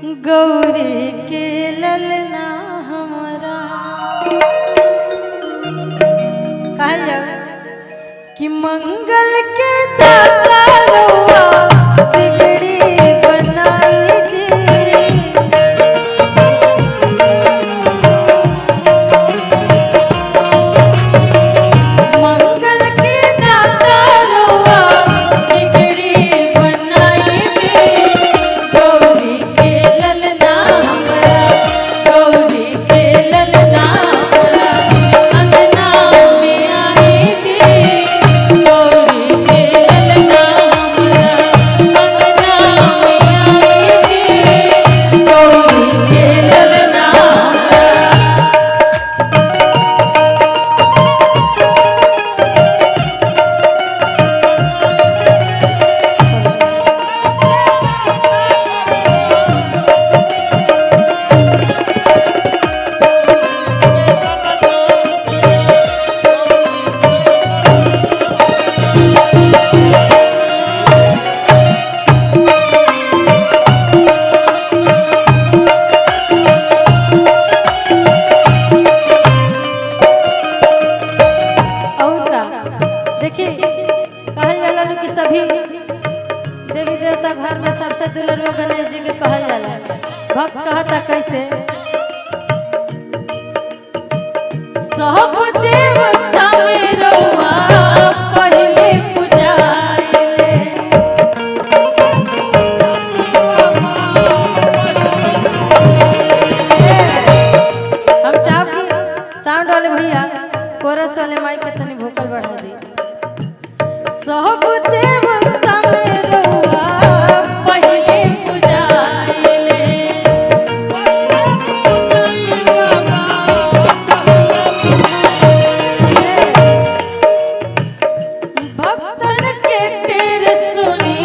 गौरी के ललना हमारा कहल जाओ कि मंगल के दाता रउआ बिगड़ी बनाई जी। देवी देवता घर में सबसे दुलरुआ गणेश जी के कहल जाला। भक्त कहता कैसे सब देवता में रउआ पहले पूजाइले। हम चाहब कि साउंड वाले भैया कोरस वाले माइक के तनी वोकल बढ़ा दी। सब देवता में रउआ पहले पूजाइले। भक्तन के टेर सुनी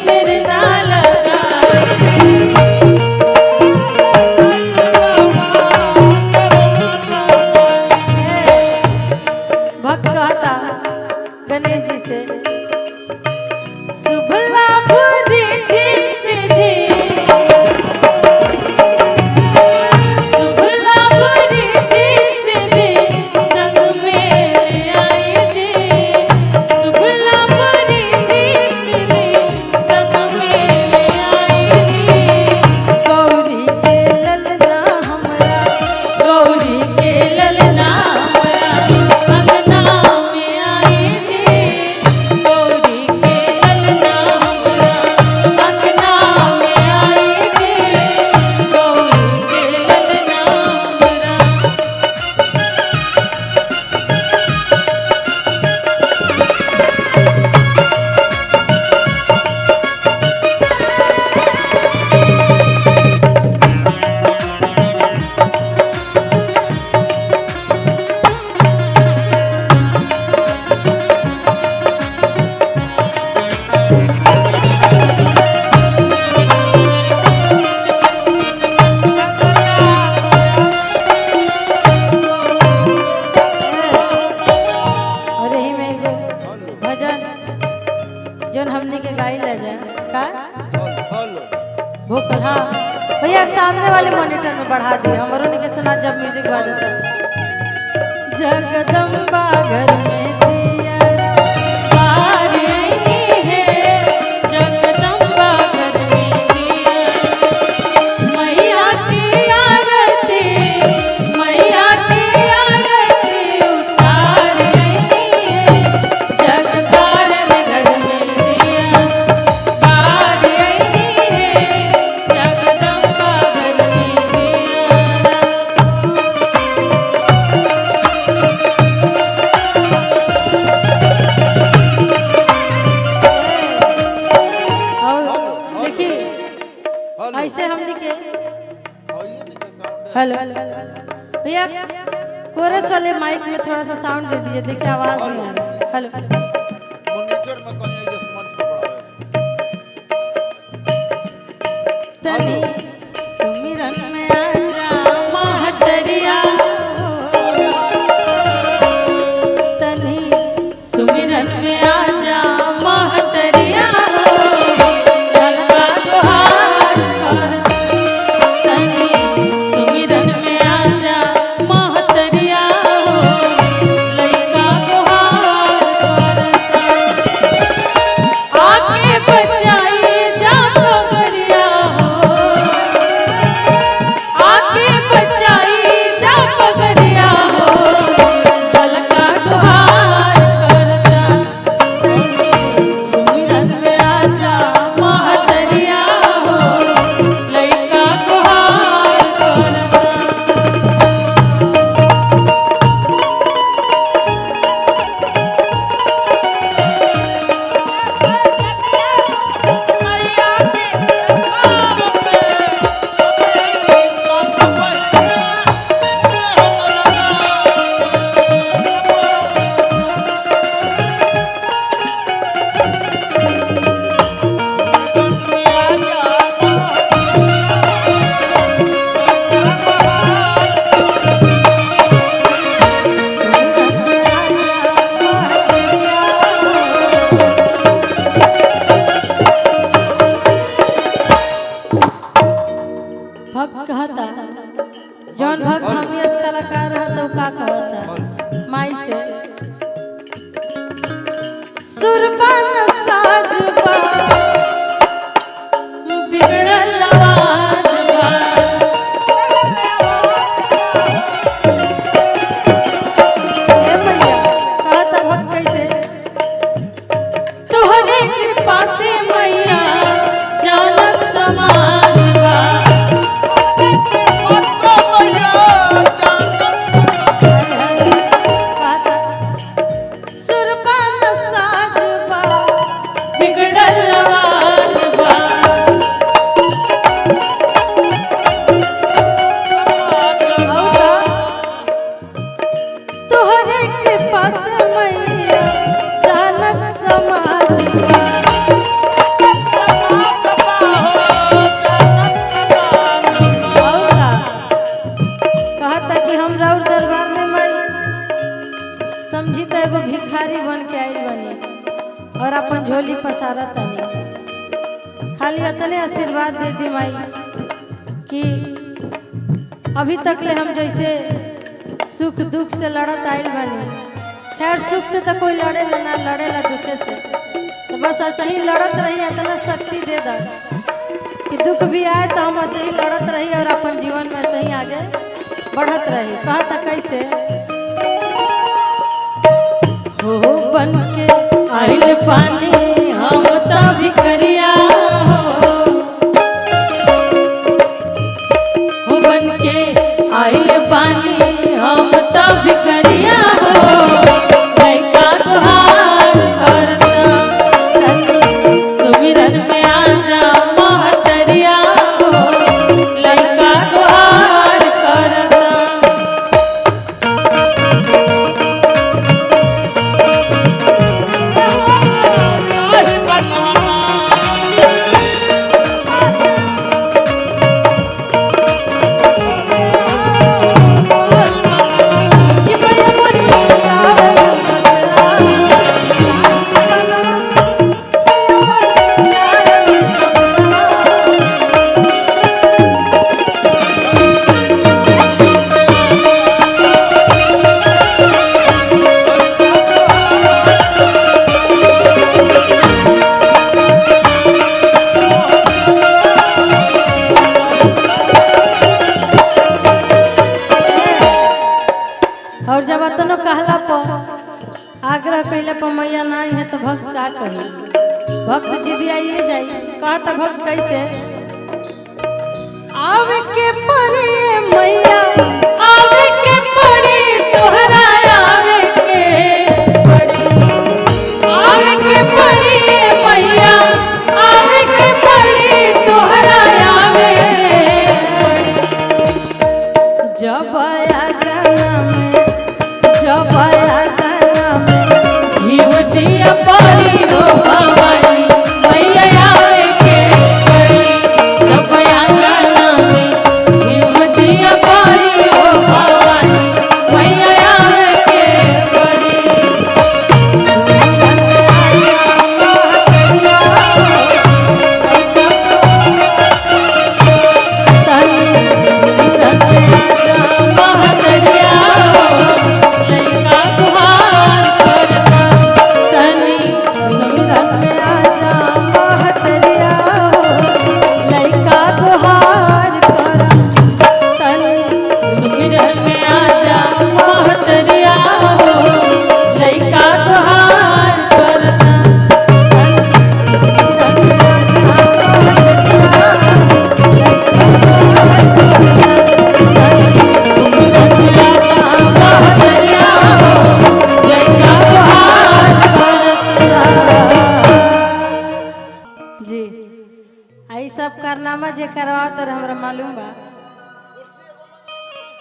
मेरे ना लगाई। भक्त कहता गणेश जी से शुभ लाभ रिद्धि सिद्धि, शुभ लाभ रिद्धि सिद्धि संग मेरे आई जी। शुभ लाभ रिद्धि सिद्धि संग मेरे आई जी। गौरी के ललना हमरा, गौरी के ललना हमरा अंगना में आई जी। गौरी के ललना हमरा अंगना में आई जी। गौरी के ललना हमरा। अरे ही में एगो भजन जौन हमने के गाई ले जाए का भोकल। हाँ भैया सामने वाले मॉनिटर में बढ़ा दिए हमारों ने के सुना जब म्यूजिक बाजता। जगदम्बा घर में दियरा बार आई है। जगदम्बा घर में दियरा मैया की आरती, मैया की आरती उतार आई है। जगदारन घर में दिया बार आई है। जगदम्बा घर में दिया। और देखिए ऐसे हमने के हेलो भैया कोरस वाले माइक में थोड़ा सा साउंड दे दीजिए, देखिए आवाज नहीं आ रहा। हेलो मॉनिटर में कहीं जस्ट मंच पे पड़ा है। तनी सुमिरन में आजा महतरिया, तनी सुमिरन में आजा महतरिया। चलका तोहार कर भक्त कहता जौन भक्त हम यस कलाकार रहता वो का कहता माई से सुरबन साजबा बिगड़ल आवाजबा ए भैया कहता भक्त कैसे तोहरे कृपा से मैया जानत समाजबा सुरबन साजबा बिगड़ल आवाजबा तोहरे कृपा से मैया जानत समाजबा कहता कि हम राउर दरबार में माई समझी तो एगो भिखारी बन के आइल बनी और अपन झोली पसारा तनी खाली इतने आशीर्वाद दे दी माई कि अभी तक ले हम जैसे सुख दुख से लड़त आइल बनी खैर सुख से तो कोई लड़ेला ना लड़ेला दुखे से तो बस ऐसे ही लड़त रही इतना शक्ति दे दा कि दुख भी आए तो हम ऐसे ही लड़त रही और अपन जीवन में ऐसे ही आगे बढ़त रही कहता कैसे हो बन के आइल पानी हम तभी करिया हो बन के आइल पानी हम तभी करिया हो लइका तुहार करना सुमिरन में आजा महतरिया हो लइका तुहार करना और जब अतनो कहला पर आग्रह कैला पर मैया नहीं है तो भक्त का कही भक्त जिदी आइए जाई कहता भक्त कैसे आवे के परी मैया आवे के परी तोहरा आवे के परी आवे के परी मैया आवे के परी तोहरा आवे जब आया जब आया गाना में हिवतिया पारी हो भवानी मैया आवे के परी जब आया गाना में हिवतिया पारी हो भवानी मैया आवे के परी जी आई सब कारनामा जे करवा तर हमरा मालूम बा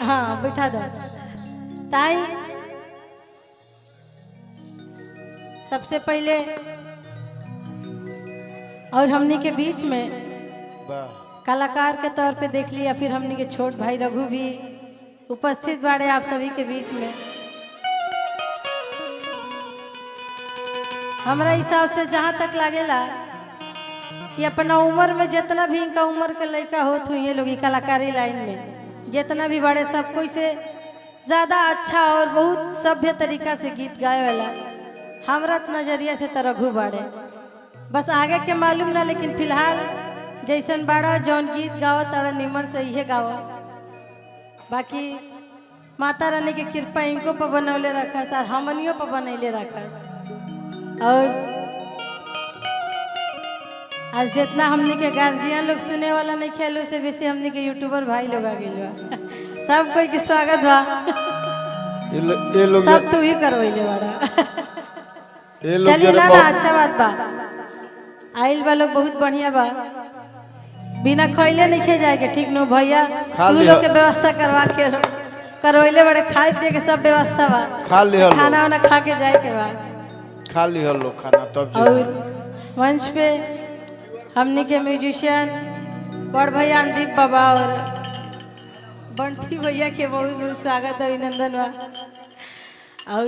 हाँ बिठा दो ताई सबसे पहले और हमनी के बीच में कलाकार के तौर पे देख लिया फिर हमनी के छोट भाई रघु भी उपस्थित बाड़े आप सभी के बीच में हमरा हिसाब से जहाँ तक लागेला ये अपना उम्र में जितना भी इनका उम्र के लड़का होत हुई ये लोग ये कलाकारी लाइन में जितना भी बड़े सब कोई से ज़्यादा अच्छा और बहुत सभ्य तरीका से गीत गाए वाला हमरा नजरिया से तो रघु बाड़े। बस आगे के मालूम ना, लेकिन फिलहाल जैसन बाड़ा जौन गीत गाओ तारा निमन से इहे गाओ। बाकी माता रानी की कृपा इनको पर बनौले रखस और हमनियों पर बनैले रखस। और आज जितना हमने के गार्जियन लोग सुने वाला नहीं खेलो से बेसी हमने के यूट्यूबर भाई लोग आ गए सब कोई के स्वागत बा। ये लोग सब तू ही करवैले बाड़ा। ये लोग चलिए जरा ना अच्छा बात बा, आइल बा लोग बहुत बढ़िया बा। बिना खैले नहीं खे जाएगा ठीक नो भैया, तू लोग के व्यवस्था करवा के करवैले बड़े, खाए पिए के सब व्यवस्था बा, खा लिया खाना वाना खा के जाए के बा। खा लिया लोग खाना तब और मंच पे हमने के म्यूजिशियन बड़ भैया अंदीप बाबा और बंटी भैया के बहुत बहुत स्वागत है, अभिनंदन बा। और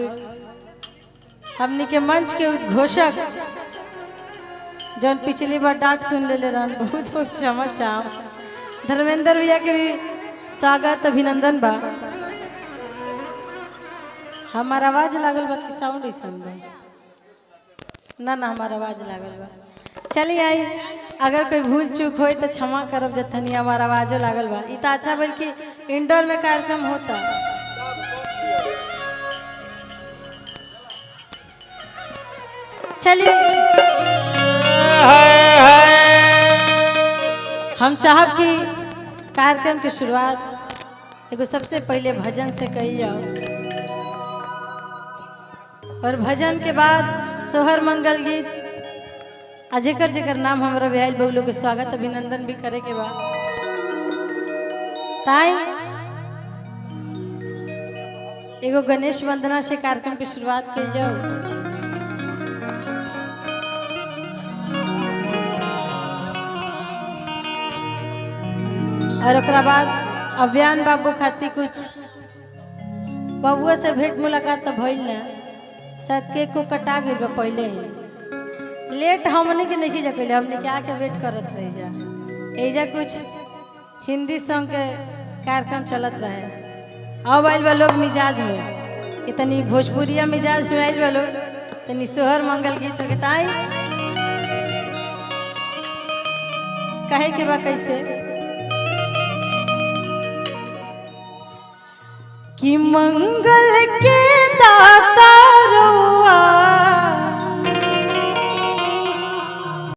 हमने के मंच के उद्घोषक जौन पिछली बार डांट सुन ले रहन बहुत बहुत चमचाम धर्मेंद्र भैया के भी स्वागत अभिनंदन बा। हमार आवाज लागल बा कि साउंड ही साउंड बा? ना ना हमार आवाज लागल बा। चलिए आई, अगर कोई भूल चूक हो तो क्षमा करब जतनी हमार आवाजो लागल बा। इतना अच्छा बल्कि इंडोर में कार्यक्रम होता। चलिए हम चाहब कि कार्यक्रम की शुरुआत एगो सबसे पहले भजन से कही जाओ और भजन के बाद सोहर मंगल गीत आ जेकर जेकर नाम हमारा बिहाइल बहु के स्वागत अभिनंदन भी करे के बा। ताई एगो गणेश वंदना से कार्यक्रम की शुरुआत कल जाओ। और ओकरा बाद अभियान बाबू खातिर कुछ बबुआ से भेंट मुलाकात तो भइल ना, शायद केक को कटा गई बा पहले ही। लेट हमने के नहीं जकले, हमने के आके वेट करत रही जा। एजा कुछ हिंदी सॉन्ग के कार्यक्रम चलत रहे। अब आइल बा लोग मिजाज में, इतनी भोजपुरिया मिजाज में आइल बा लोग, तनी सोहर मंगल गीत हो ताई कहे के बा कैसे कि मंगल के